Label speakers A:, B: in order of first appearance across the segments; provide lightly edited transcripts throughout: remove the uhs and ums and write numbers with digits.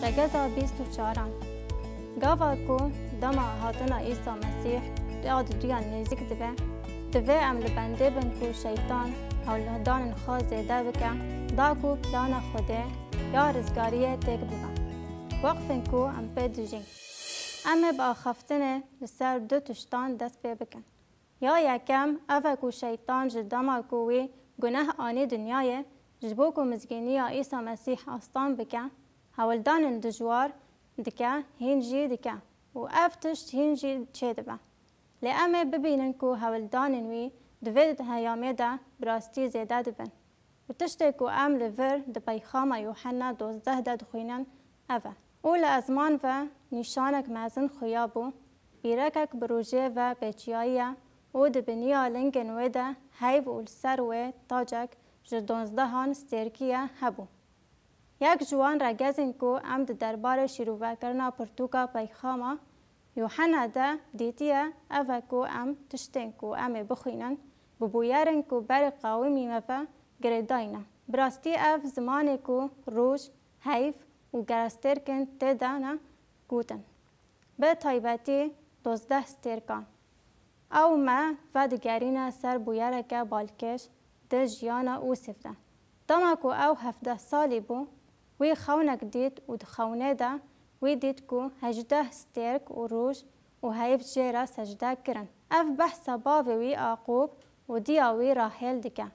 A: رجزا بيستو چاران گاوا کو دما هاتنا عیسی مسیح راد دیان نزدیک دبه ام لبنده بن کو شیطان هولدان خازه دبکه دا کو پلان خوده یا رزگاریه تک ببن وقفن کو ام پیدجین ام با خفتنه لسر دو تشتان دست پی بکن یا یکم اوه کو شیطان جدما کوی گناه آنی دنیای جبو کو مزگینی عیسی مسیح آستان بکن هولدان دجوار دکه هنجی دکه و افتشت هنجی چه دبه لأمه ببینن کو هولدان وی دوید هیامه ده براستی زیده دبن و تشته کو ام لور دبیخام یوحنا 12 ده دخوینن اوه او لازمان و نشانک مزن خیابو بیرکک بروژه و بیچیاییه او دبنیا لنگن ویده هیو اولسر و تاجک جدونزدهان سترکیه هبو یک جوان را گزین کو ام د دربار شروع کرنا پرتوکا پیخاما یوحنا ده دیتیه اوه کو ام تشتین کو ام بخوینن ببویرن کو بر قاومی مفا گرداینا براستی اف زمان کو روش حیف و گرسترکن تدانا گوتن به تایبتی 12 سترکان او ما فدگرین سر بویرک بالکش ده جیانا او سفته دما کو او 17 سالی بو وی خونک دید و خونه ده وی دید کو 18 سترک و روش و حیف جیرا سجده کرن اف بحث باوی وی آقوب و دیاوی راحل دکه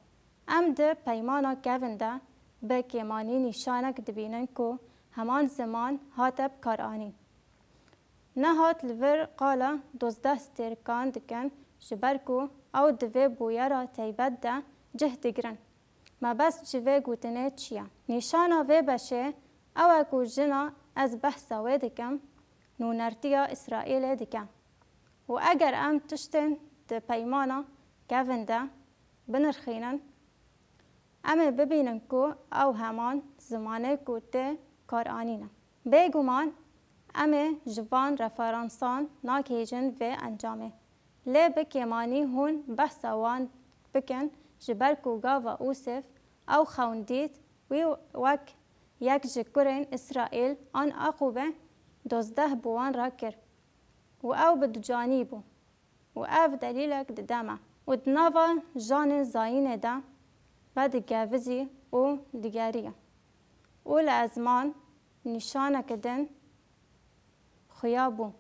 A: ام ده پیمانا کون ده به کمانی نشانک دبینن کو همان زمان هاتب کارانی نه هات لور قالا 12 سترکان دکن جبر کو او دوی بویرا تیبت ده جه دگرن ما بس جوه گوتنه چیه نشانا وی بشه او اکو جنا از بحثا وی دکم نونرتیا اسرائیل دکم و اگر ام تشتن ده پیمانا کون ده بنرخینن ام ببینن کو او همان زمانه کو ده کار آنینه بگومان ام جوان رفرانسان ناکیجن و انجامه لی بکیمانی هون بحثا وان بکن جبر کو گاوا اوسف او خوندید وی وک یک جکرین اسرائیل آن عقوبه 12 بوان را کر و او بدجانی بو و او دلیلک ددامه و دناوا جان زاین ده و دگاوزی و دگاریه و لازمان نشانه کدن خیابو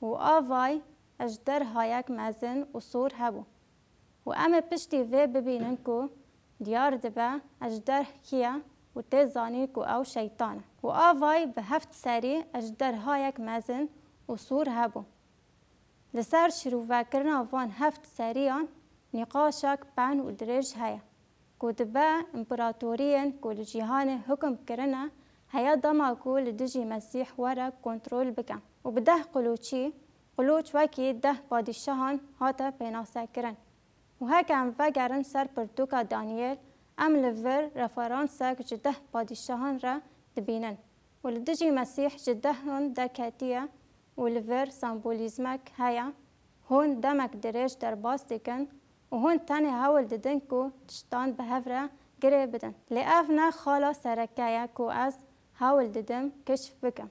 A: و آوای اجدر هایک مزن و صور هبو و ام پشتی وی ببینن کو دیار دبه اجدر کیه و تزانی کو او شیطانه و آوای به 7 سری اجدر هایک مزن و صور هبو لسر شروع کرنا وان 7 سریان نقاشک پن و درج هیا کو دبه امپراتورین کو لجیهان حکم کرنا هیا دما کو لدجی مسیح ورا کنترول بکن و بده قلوچ وکی 10 پادشاهان هاتا پیناسه کرن و هکم وگرن سر پرتوکا دانیل ام لور رفرانسک جده پادشاهان را دبینن و لدجی مسیح جده هون دکتیه و لور سامبولیزمک هیا هون دمک درش در باز دکن و هون تنه هول ددن کو تشتان به هفره گره بدن لیاف نه خالا سرکیه کو از هول ددم کشف بکن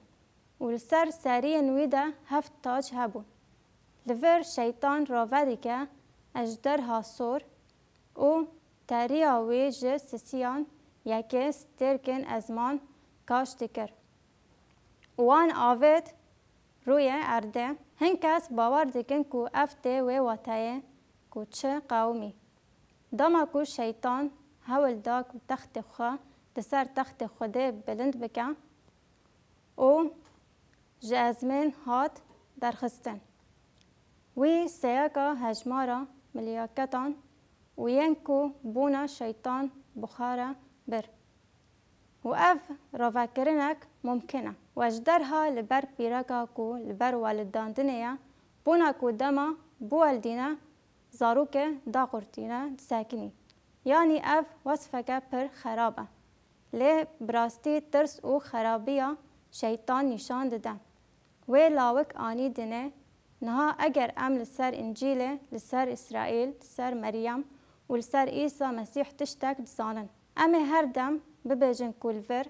A: و لسر سری نویده 7 تاج هبون لور شیطان را ودی که اجدر هاسور او تریا وی جه سسیان یکی سترکن ازمان کاشتی کر وان آوید روی ارده هنکس باور دکن کو افته و واتایه کو چه قومی داما کو شیطان هول دا کو تخت خواه دسر تخت خوده بلند بکن او جازمین هات درخستن وی سیاکا هجمارا ملیاکتان و ینکو بونا شیطان بخارا بر و اف رافکرنک ممکنه و اجدرها لبر پیرکا کو لبر والداندنیا بونا کو دما بوالدینا زاروک دا قرتینا ساکنی یعنی اف وصفکا پر خرابه لی براستی ترس و خرابیا شیطان نشان دده و لاوک آنی دنه نها اگر ام لسر انجیل لسر اسرائیل لسر مریم و لسر عیسی مسیح تشتک دزانن ام هر دم ببیجن کولور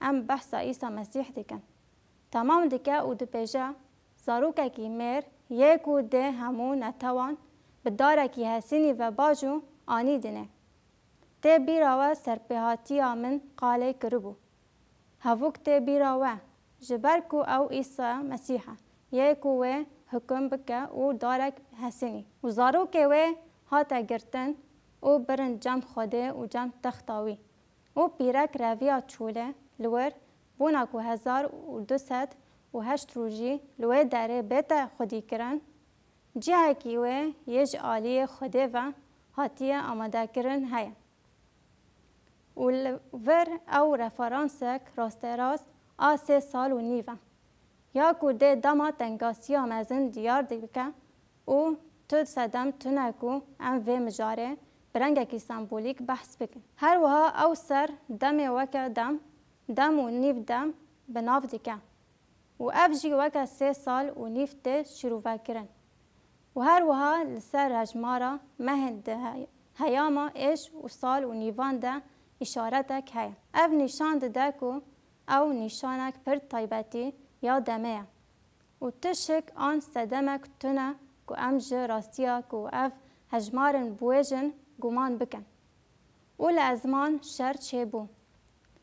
A: ام بحثا عیسی مسیح دکن. تمام دکه او دپیجه زاروکه کی میر یکو ده همو نتوان بداره کی حسینی و باجو آنی دنه. ته بیراوه سرپیهاتی آمن قاله کربو. هفوک ته بیراوه جبر کو او عیسی مسیحه یکو و حکم بکه او دارک حسینی. و زاروکه و هاته گرتن او برن جم خوده و جم تختاوی. او پیرک رویا چوله لور بونا کو 1208 روزی لور داره بیت خودی کرن جه کی و یج آلی خوده و هاتیه آماده کرن هیا. و لور او رفرانسک راست راست 3 سال و نیوه. یا کو ده دما تنگاسی آمزن دیار دیگه او تد صدم تنکو ام و مجاره برنگه کی سمبولیک بحث بکن. هر وها او سر دم وکه دم و نیو دم بناف دیگه. و افجی وکه 3 سال و نیو ته شروع کرن. و هر وها لسر هجمارا مهند هیاما ایش و سال و نیوان ده اشارتک هیا. اف نشان ده کو او نشانک پر طایبتی یا دمه. و تشک آن صدمک تنه کو امج راستیا کو اف هجمارن بویجن گمان بکن. او لازمان شر چه بو.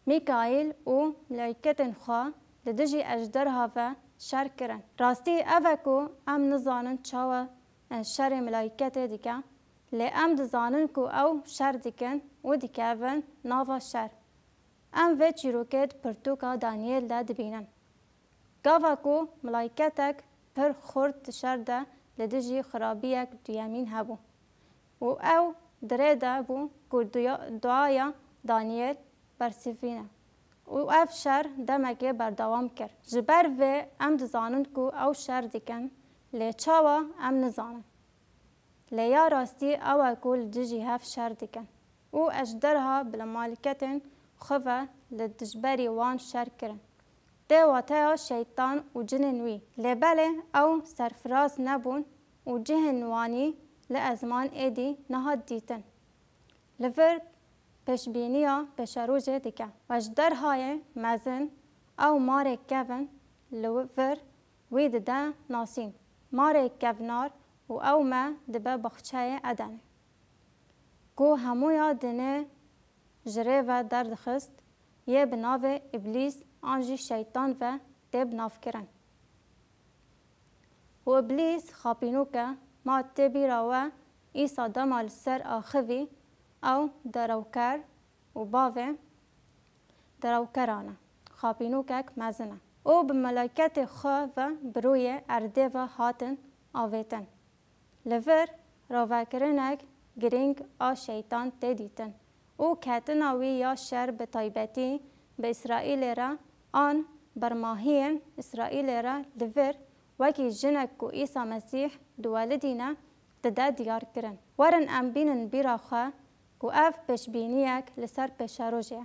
A: میکائیل او ملائکتن خواه لدجی اجدرها و شر کرن. راستی اوکو ام نزانن چاوه شر ملائکت دیگه لی ام دزانن کو او شر دیکن و دیکهون ناوا شر. ام و چیروکت پرتوکا دانیل ده دبینن. گاوا کو ملائکتک پر خورد شر ده لدجی خرابیک دیامین هبو. و او دره ده بو کو دعایا دانیل برسفینه. و اف شر دمکه بردوام کر. جبر و ام دزانن کو او شر دیکن لی چاوا ام نزانن. لی یا راستی او کل دجی هف شر دیکن. و اجدرها بلمالکتن خواه لدجبری وان شر کرن. ده واتیا شیطان و جننوی. لبله او سرفراز نبون و جهنوانی لازمان ایدی نهاد دیتن. لفر پشبینیا پشروجه دیگه. وجدرهای مزن او ماره کون لفر وید ده ناسین. ماره کونار و او ما دبه بخچه ادنه. کو همویا دنه جره و درد خست یه بناو ابلیس آنجی شیطان و تب ناف کرن. و ابلیس خاپینو که ما تبی راوه ایسا دمال سر آخوی او دروکر و باوه دروکرانه. خاپینو که مزنه. او بملائکت خواه و بروی ارده و هاتن آویتن. لور راوکرنک گرینگ آ شیطان تدیتن. او کتناوی یا شر به طایبتی به اسرائیل را آن برماهین اسرائیل را لور وکی جنک و عیسی مسیح دوالدینه دده دیار کرن. ورن ام بینن بیرا خواه کو اف پشبینیک لسر پشاروجه.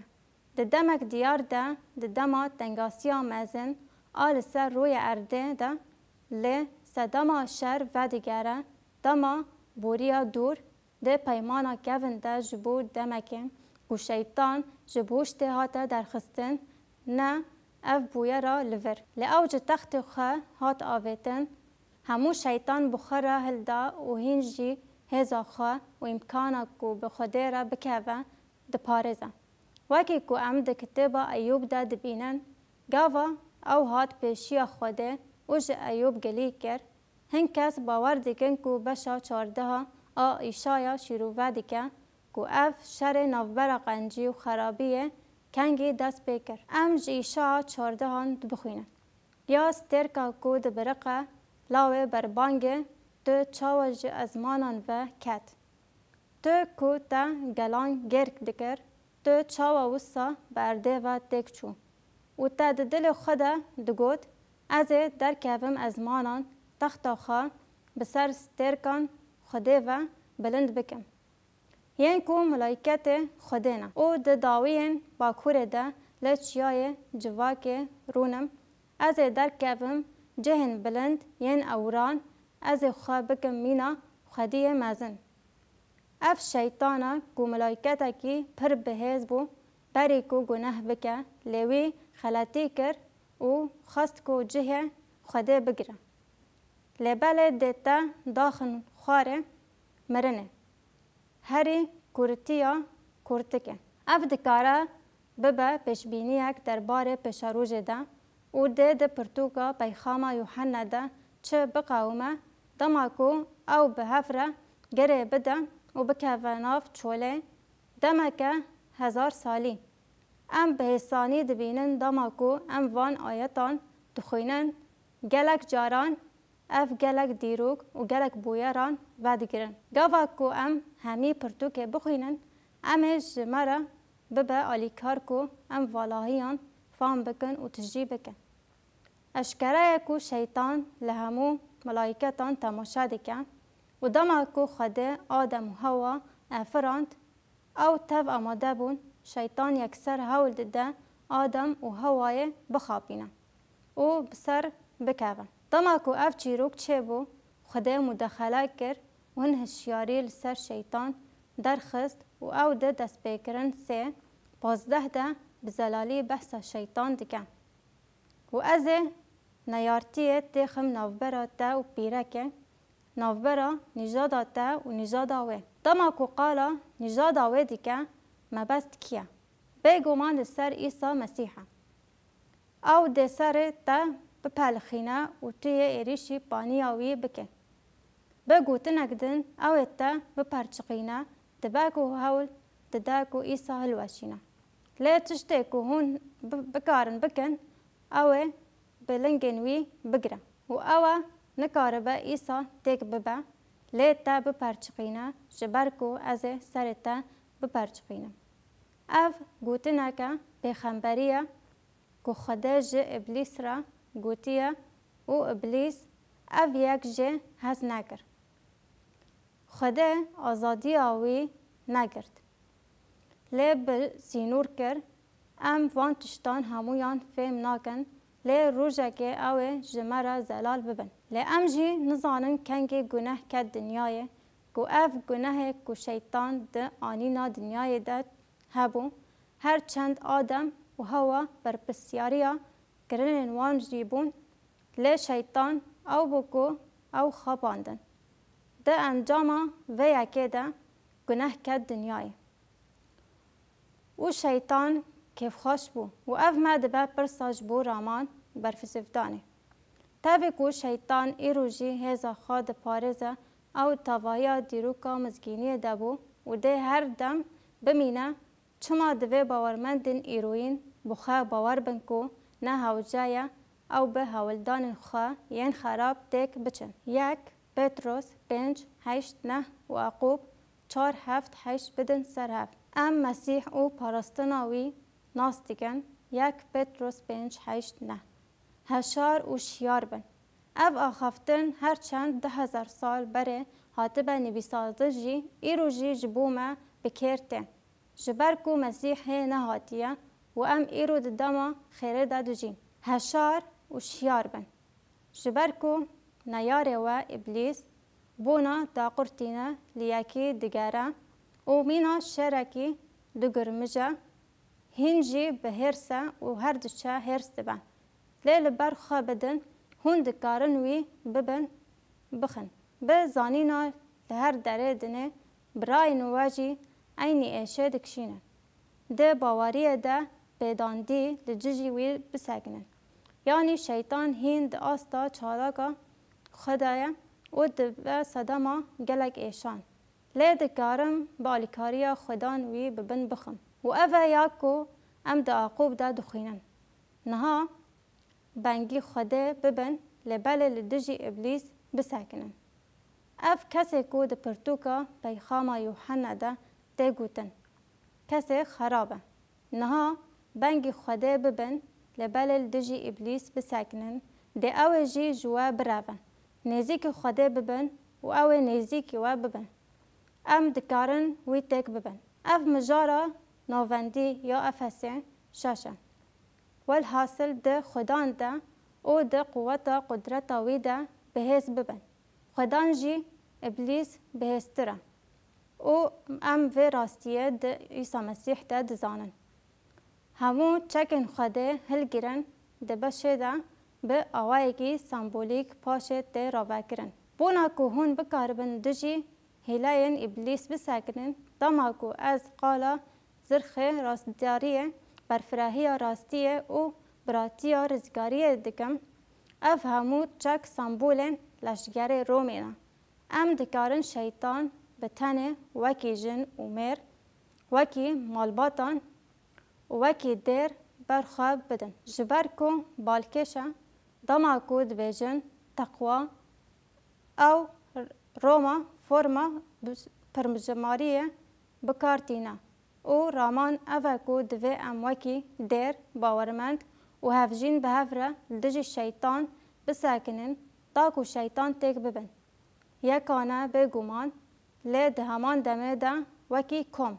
A: ددمک دیار ده ددما تنگاسیا مزن آل سر روی ارده ده لی سدما شر و دیگره دما بوریا دور ده پیمانا کون ده جبو دمکن و شیطان جبوش تهاته درخستن نه اف بویا را لور. لی اوج تخت خواه هات آویتن همو شیطان بخره هلدا و هینجی هزا خواه و امکانا کو بخوده را بکوه دپارزه. وکی کو ام ده کتبا ایوب ده دبینن گاوا او هات پیشی خوده و جه ایوب گلی کر هن کس باور دیکن کو بشا 14 ایشایا شروع دیکه کو اف شر نوبر قنجی و خرابیه کنگی دست بکر. ام جه ایشا 14 بخوینن. یا سترکا کو ده برقه لاوه بربانگه تو چاوج ازمانان و کت. تو کو تا گلان گرک دکر تو چاوا وسا برده و تکچو. و تا دل خدا دگود از در کفم ازمانان تخت خواه بسر سترکان خوده و بلند بکم. یین کو ملائکت خوده نه. او ده داوین باکور ده لچیای جواک رونم از در کفم جهن بلند ین اوران از خواه بکم مینا خودی مزن. اف شیطانا کو ملائکتا کی پر بهز بو بری کو گناه بکه لیوی خلاتی کر و خست کو جه خدا بگره. لباله دیتا داخل خواره مرنه. هری کورتیا کورتکه. اف دکاره ببه پیشبینی یک درباره پیشاروجه ده و ده پرتوکا پیخاما یوحنا ده چه بقاومه دماکو او به هفره گره بده و بکواناف چوله دمکه 1000 سالی. ام به حسانی دبینن دماکو ام وان آیتان دخوینن گلک جاران اف گلک دیروگ و گلک بویران ودگیرن. گاواکو ام همی پرتوکه بخوینن امش جمره ببه آلیکار کو ام والاهیان فام بکن و تجری بکن. اشکره کو شیطان لهمو ملائکتان تماشا دکن و دماکو خده آدم و هوا افراند او تف آماده بون شیطان یکسر هول دده آدم و هوای بخابینه و بسر بکوه. دماکو اف چیروک چه بو خده مداخله کر و هن هشیاری لسر شیطان درخست و او ده دست بکرن 15 ده بزلالی بحث شیطان دکن و از نیارتیه تخم نوبرا تا و پیرکه نوبرا نجادا تا و نجادا وی. دماکو قالا نجادا وی دکه مبست کیا بگومان سر عیسی مسیحه او ده سر تا بپلخینه و توی ایریشی پانیاوی بکه بگوتنک دن او تا بپرچقینه دباکو هول دداکو عیسی هلوشینه لی تشتیکو هون بکارن بکن او بلنگنوی بگره و او نکاره با عیسی تک ببه لی تا بپرچقینه جبرکو از سر تا بپرچقینه. اف گوتنکه پیغمبریه که خدا جه ابلیس را گوتیه و ابلیس اف یک جه هز نکر. خدا آزادی آوی نگرد. لی بل سینور کر ام وان تشتان همویان فهم ناکن لی روژه که اوه جمره زلال ببن. لی ام جی نزانن کنگی گناه کد دنیای که اف گناه که شیطان ده آنینا دنیای ده هبو هر چند آدم و هوا بر بسیاریا کرنن وان جیبون لی شیطان او بکو او خواباندن. ده انجاما ویا که ده گناه کد دنیای. و شیطان کیف خوش بو و اف مده با پرساج بو رامان برفسفدانه. تاوی کو شیطان ایروژی هزا خواد پارزه او تاوایا دیروکا مزگینی دبو و ده هر دم بمینه چما دوی باورمندن ایروین بخواه باور بنکو نه هاوجایه او به هاولدان خواه ین خراب تک بچن. 1 پتروس 5:8-9 و عقوب 4:7-8 بدن سر هفت. ام مسیح او پارستناوی ناستگن 1 پتروس 5:8-9 هشار و شیار بن. اف آخفتن هر چند 10,000 سال بره هاتبه نویسازه جی ایرو جی جبومه بکرته جبرکو مسیح نهاتیه و ام ایرو ددما خیره دادو جی هشار و شیار بن جبرکو نیاره و ابلیس بونا داقرتینه لیاکی دگاره و مینا شرکی دگرمجه هنجی به هرسه و هر دوچه هرس دبن لیل برخوا بدن هون دکارن وی ببن بخن به زانینا لهر دره دنه برای نواجی اینی ایشه دکشینن ده باوریه ده بیداندی لججی وی بسکنن یعنی شیطان هین ده آستا چالاکا خدایه و ده صدما گلک ایشان لی دکارم بالیکاریا خدان وی ببن بخم و اوه یاکو ام ده عقوب ده دخینن نها بنگی خوده ببن لبل لدجی ابلیس بسکنن. اف کسی کو ده پرتوکا پیغاما یوحنا ده ده گوتن. کسی خرابه. نها بنگی خوده ببن لبل لدجی ابلیس بسکنن ده اوه جی جوا براون. نزیک خوده ببن و اوه نزیک و ببن. ام دکارن وی تک ببن. اف مجارا نووندی یا افسین شاشه. والحاصل ده خدان ده او ده قوتا قدرتا وی ده بهز ببن. خدان جی ابلیس بهزتره. او ام و راستیه ده عیسی مسیح ده دزانن. همو چکن خوده هلگیرن ده بشه ده به آوائیگی سمبولیک پاشت ده راوکرن. بونا که هون بکاربن دجی هیلاین ابلیس بسکنن دما که از قالا زرخ راستداریه برفراهی راستیه و براتی رزگاریه دکم اف همو چک سمبولن لشگر رومینا. ام دکارن شیطان بتنه وکی جن و میر وکی مالباتان وکی دیر برخواب بدن. جبر کو بالکشا دما کو دبیجن تقوا او روما فرما پرمجماریه بکارتینا او رامان اوه کو دوی ام وکی دیر باورمند و هفجین به هفره لدج شیطان بساکنن تاکو شیطان تک ببن. یکانه به گمان لید همان دمه ده وکی کم